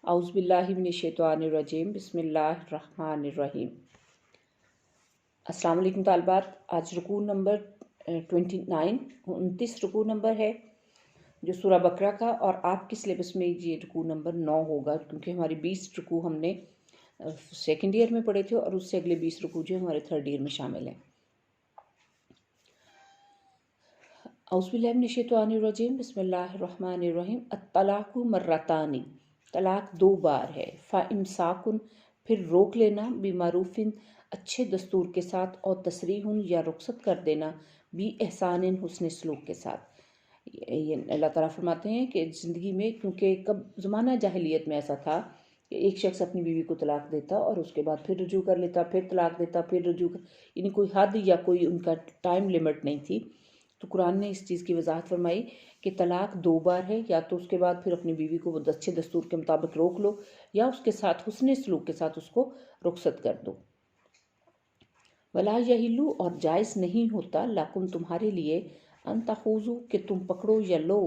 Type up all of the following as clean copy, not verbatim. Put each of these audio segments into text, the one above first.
اعوذ باللہ من الشیطان الرجیم بسم اللہ الرحمن الرحیم۔ السلام علیکم طالبات، آج رکوع نمبر 29 رکوع نمبر ہے جو سورہ بقرہ کا، اور آپ کے سلیبس میں یہ رکوع نمبر 9 ہوگا کیونکہ ہماری 20 رکوع ہم نے سیکنڈ ایئر میں پڑھے تھے اور اس سے اگلے 20 رکوع جو ہمارے تھرڈ ایئر میں شامل ہیں۔ اعوذ باللہ من الشیطان الرجیم بسم اللہ الرحمن الرحیم۔ الطلاق مرتان، طلاق 2 بار ہے۔ فَإِمْسَاكٌ، پھر روک لینا، بِمَعْرُوفٍ، اچھے دستور کے ساتھ، اور تسریح، یا رخصت کر دینا، بِإِحْسَانٍ، حسن سلوک کے ساتھ۔ یہ اللہ تعالیٰ فرماتے ہیں کہ زندگی میں، کیونکہ زمانہ جاہلیت میں ایسا تھا کہ ایک شخص اپنی بیوی کو طلاق دیتا اور اس کے بعد پھر رجوع کر لیتا، پھر طلاق دیتا، پھر رجوع یعنی کوئی حد یا کوئی ان کا ٹائم لیمٹ نہیں تھی۔ تو قرآن نے اس چیز کی وضاحت فرمائی کہ طلاق 2 بار ہے، یا تو اس کے بعد پھر اپنی بیوی کو اچھے دستور کے مطابق روک لو، یا اس کے ساتھ حسن سلوک کے ساتھ اس کو رخصت کر دو۔ ولا یحل، اور جائز نہیں ہوتا، لکم، تمہارے لیے، ان تاخذوا، کہ تم پکڑو یا لو،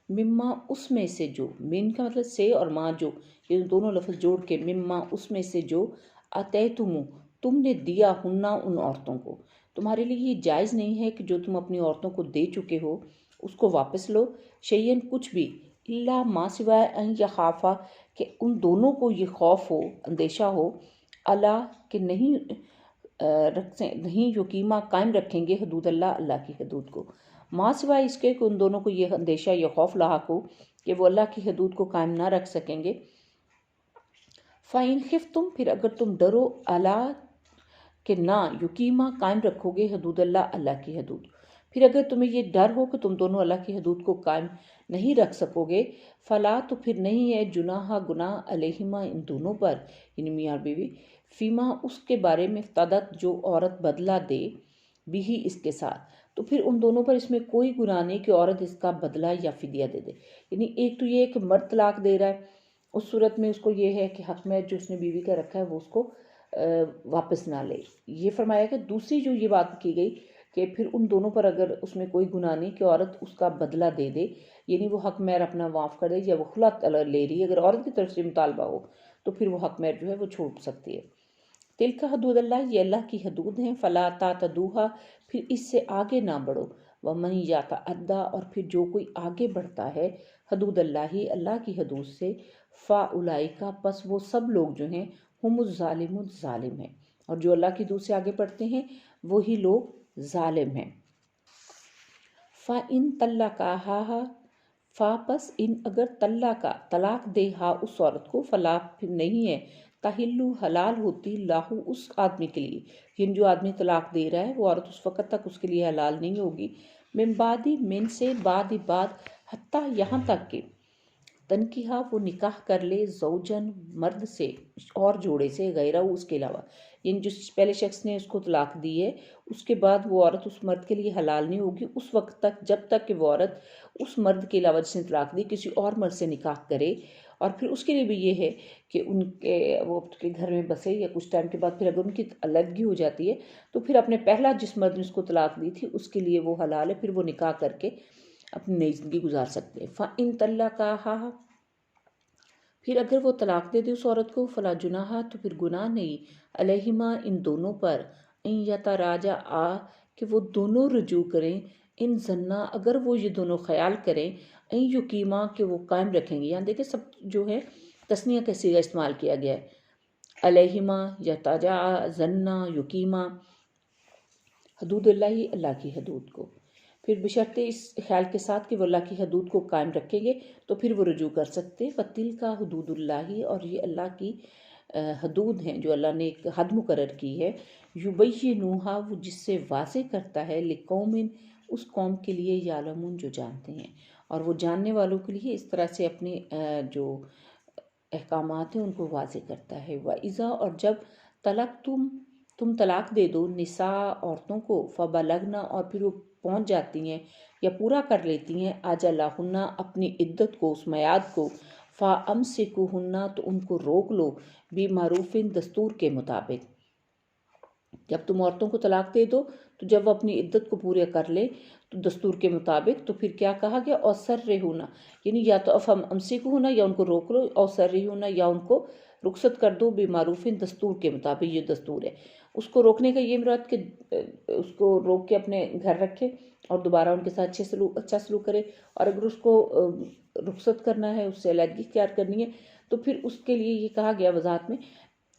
مما، اس میں سے جو، من کا مطلب سے اور ماں جو، یہ دونوں لفظ جوڑ کے، مما، اس میں سے جو، آتیتم، تم نے دیا، ہننا، ان عورتوں کو، تمہارے لیے یہ جائز نہیں ہے کہ جو تم اپنی عورتوں کو دے چکے ہو اس کو واپس لو، شیئن، کچھ بھی، الا ما سوائے ان یخافا، کہ ان دونوں کو یہ خوف ہو، اندیشہ ہو، اللہ، کہ نہیں یقیمہ، قائم رکھیں گے، حدود اللہ، اللہ کی حدود کو، ما سوائے اس کے کہ ان دونوں کو یہ اندیشہ یا خوف لاحق ہو کہ وہ اللہ کی حدود کو قائم نہ رکھ سکیں گے۔ فَإِنْ خِفْتُمْ، پھر اگر تم ڈرو، اللہ، کہ نہ یقیمہ، قائم رکھو گے، حدود اللہ، اللہ کی حدود، پھر اگر تمہیں یہ ڈر ہو کہ تم دونوں اللہ کی حدود کو قائم نہیں رکھ سکو گے، فلا، تو پھر نہیں ہے، جناح، گناہ، علیہما، ان دونوں پر، یعنی میاں اور بیوی، فیما، اس کے بارے میں، افتدت، جو عورت بدلہ دے، بھی، اس کے ساتھ، تو پھر ان دونوں پر اس میں کوئی گناہ نہیں کہ عورت اس کا بدلہ یا فدیہ دے دے۔ یعنی ایک تو یہ ہے کہ مرد طلاق دے رہا ہے، اس صورت میں اس کو یہ ہے کہ حق میں جو اس نے بیوی کا رکھا ہے وہ اس کو واپس نہ لے۔ یہ فرمایا کہ دوسری جو یہ بات کی گئی کہ پھر ان دونوں پر اگر اس میں کوئی گناہ نہیں کہ عورت اس کا بدلہ دے دے، یعنی وہ حق مہر اپنا معاف کر دے، یا وہ خلا لے رہی ہے، اگر عورت کی طرف سے مطالبہ ہو تو پھر وہ حق مہر جو ہے وہ چھوڑ سکتی ہے۔ تلک حدود اللہ، یہ اللہ کی حدود ہیں، فلا تعتدوها، پھر اس سے آگے نہ بڑھو، ومن یتعدی، اور پھر جو کوئی آگے بڑھتا ہے، حدود اللہ، اللہ کی حدود سے، فاولئک، پس وہ سب لوگ جو ہیں، ہم الظالمون، ظالم ہیں، اور جو اللہ کی حدود سے آگے بڑھتے ہیں وہی لوگ ظالم ہیں۔ فَإِن طَلَّقَاهَا، پس ان اگر طلاق دے ہا، اس عورت کو، فلا، پھر نہیں ہے، تحلو، حلال ہوتی، لاہو، اس آدمی کے لیے، یعنی جو آدمی طلاق دے رہا ہے وہ عورت اس وقت تک اس کے لیے حلال نہیں ہوگی، من بعد، من سے، بعد، حتیٰ، یہاں تک کہ، تنکیہ، وہ نکاح کر لے، زوجن، مرد سے، اور جوڑے سے، غیرہ، اس کے علاوہ، یعنی جو پہلے شخص نے اس کو طلاق دی ہے اس کے بعد وہ عورت اس مرد کے لیے حلال نہیں ہوگی اس وقت تک جب تک کہ وہ عورت اس مرد کے علاوہ جس نے طلاق دی کسی اور مرد سے نکاح کرے، اور پھر اس کے لیے بھی یہ ہے کہ وہ کے گھر میں بسے، یا کچھ ٹائم کے بعد پھر اگر ان کی علیحدگی ہو جاتی ہے تو پھر اپنے پہلا جس مرد نے اس کو طلاق دی تھی اس کے لیے وہ حلال ہے، پھر وہ نکاح کر کے اپنی نئی زندگی گزار سکتے ہیں۔ فَإِن طَلَّقَاهَا، پھر اگر وہ طلاق دے دے اس عورت کو، فلا جناح، تو پھر گناہ نہیں، علیہما، ان دونوں پر، ان یتراجعا، کہ وہ دونوں رجوع کریں، ان ظنا، اگر وہ یہ دونوں خیال کریں، ان یقیما، کہ وہ قائم رکھیں گے، یہاں دیکھیں سب جو ہے تثنیہ کا صیغہ استعمال کیا گیا ہے، علیہما، یتراجعا، ظنا، یقیما، حدود اللہ، اللہ کی حدود کو، پھر بشرطے اس خیال کے ساتھ کہ وہ اللہ کی حدود کو قائم رکھیں گے تو پھر وہ رجوع کر سکتے۔ وَتِلْكَ حدود اللہ، اور یہ اللہ کی حدود ہیں جو اللہ نے ایک حد مقرر کی ہے، یُبَيِّنُوهَا، وہ جس سے واضح کرتا ہے، لِقَوْمٍ، اس قوم کے لیے، یعلمون، جو جانتے ہیں، اور وہ جاننے والوں کے لیے اس طرح سے اپنے جو احکامات ہیں ان کو واضح کرتا ہے۔ وَإِذَا، اور جب تم طلاق دے دو، نساء، عورتوں کو، فبلغنا، اور پھر وہ پہنچ جاتی ہیں یا پورا کر لیتی ہیں، اجلہن، اپنی عدت کو، اس میعاد کو، فامسکوہن، تو ان کو روک لو، بمعروف، دستور کے مطابق۔ جب تم عورتوں کو طلاق دے دو تو جب وہ اپنی عدت کو پورے کر لے تو دستور کے مطابق، تو پھر کیا کہا گیا، اور سرہونا، یعنی یا تو اب ہم امسک ہونا، یا ان کو روک لو، اور سرہونا، یا ان کو رخصت کر دو، بمعروف دستور کے مطابق، یہ دستور ہے۔ اس کو روکنے کا یہ مراد کہ اس کو روک کے اپنے گھر رکھے اور دوبارہ ان کے ساتھ اچھا سلوک کرے، اور اگر اس کو رخصت کرنا ہے، اس سے علیحدگی اختیار کرنی ہے، تو پھر اس کے لیے یہ کہا گیا وضاحت میں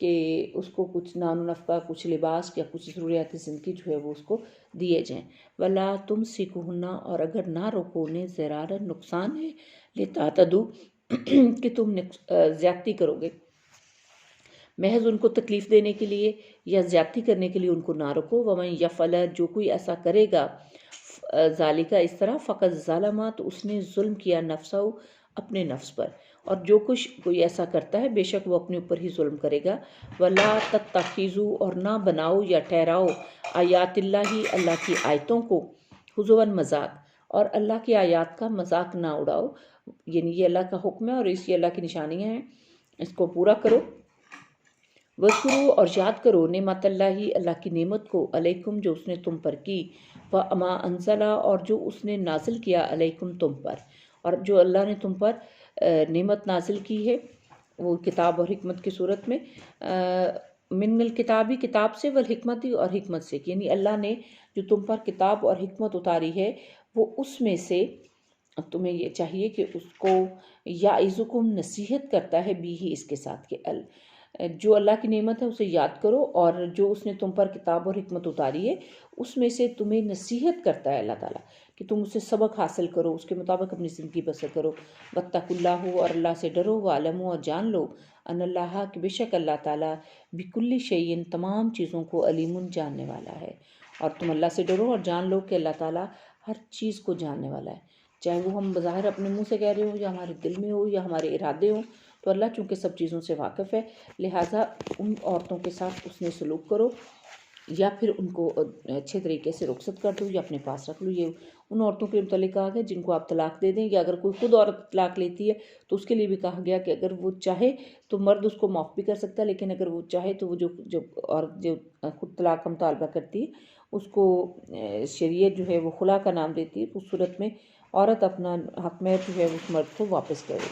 کہ اس کو کچھ نان و نفقہ، کچھ لباس یا کچھ ضروریات زندگی جو ہے وہ اس کو دیے جائیں۔ ولا تمسکوہن، اور اگر نہ روکو انہیں، ضرارا، نقصان ہے، لتعتدوا، کہ تم زیادتی کرو گے، محض ان کو تکلیف دینے کے لیے یا زیادتی کرنے کے لیے ان کو نہ رکو۔ ومن یفعل، جو کوئی ایسا کرے گا، ذالک، اس طرح، فقط ظلم، تو اس نے ظلم کیا، نفسہ، اپنے نفس پر، اور جو کچھ کوئی ایسا کرتا ہے بے شک وہ اپنے اوپر ہی ظلم کرے گا۔ ولا تتخذوا، اور نہ بناؤ یا ٹھہراؤ، آیات اللہ، اللہ کی آیتوں کو، ہزوا، مذاق، اور اللہ کی آیات کا مذاق نہ اڑاؤ، یعنی یہ اللہ کا حکم ہے اور اس یہ اللہ کی نشانیاں ہیں، اس کو پورا کرو۔ وذکروا، اور یاد کرو، نعمت اللہ، اللہ کی نعمت کو، علیکم، جو اس نے تم پر کی، وما انزل، اور جو اس نے نازل کیا، علیکم، تم پر، اور جو اللہ نے تم پر نعمت نازل کی ہے، وہ کتاب اور حکمت کی صورت میں، من الکتابی، کتاب سے، والحکمتی، اور حکمت سے، یعنی اللہ نے جو تم پر کتاب اور حکمت اتاری ہے، وہ اس میں سے تمہیں یہ چاہیے کہ اس کو، یعظکم، نصیحت کرتا ہے، بھی ہی، اس کے ساتھ، کہ جو اللہ کی نعمت ہے اسے یاد کرو، اور جو اس نے تم پر کتاب اور حکمت اتاری ہے اس میں سے تمہیں نصیحت کرتا ہے اللہ تعالیٰ، کہ تم اسے سبق حاصل کرو، اس کے مطابق اپنی زندگی بسر کرو۔ واتقوا اللہ، اور اللہ سے ڈرو، وعلموا، اور جان لو، ان اللہ، کہ بے شک اللہ تعالیٰ، بکل شیء، تمام چیزوں کو، علیم، جاننے والا ہے۔ اور تم اللہ سے ڈرو اور جان لو کہ اللہ تعالیٰ ہر چیز کو جاننے والا ہے، چاہے وہ ہم بظاہر اپنے منہ سے کہہ رہے ہوں، یا ہمارے دل میں ہو، یا ہمارے ارادے ہوں، تو اللہ چونکہ سب چیزوں سے واقف ہے، لہٰذا ان عورتوں کے ساتھ اس نے سلوک کرو، یا پھر ان کو اچھے طریقے سے رخصت کر دو، یا اپنے پاس رکھ لو۔ یہ ان عورتوں کے متعلق کہا گیا جن کو آپ طلاق دے دیں، یا اگر کوئی خود عورت طلاق لیتی ہے تو اس کے لیے بھی کہا گیا کہ اگر وہ چاہے تو مرد اس کو معاف بھی کر سکتا ہے، لیکن اگر وہ چاہے تو وہ جو خود طلاق کا مطالبہ کرتی ہے اس کو شریعت جو ہے وہ خلا کا نام دیتی ہے، تو اس صورت میں عورت اپنا حق مہر جو ہے اس مرد کو واپس کرے۔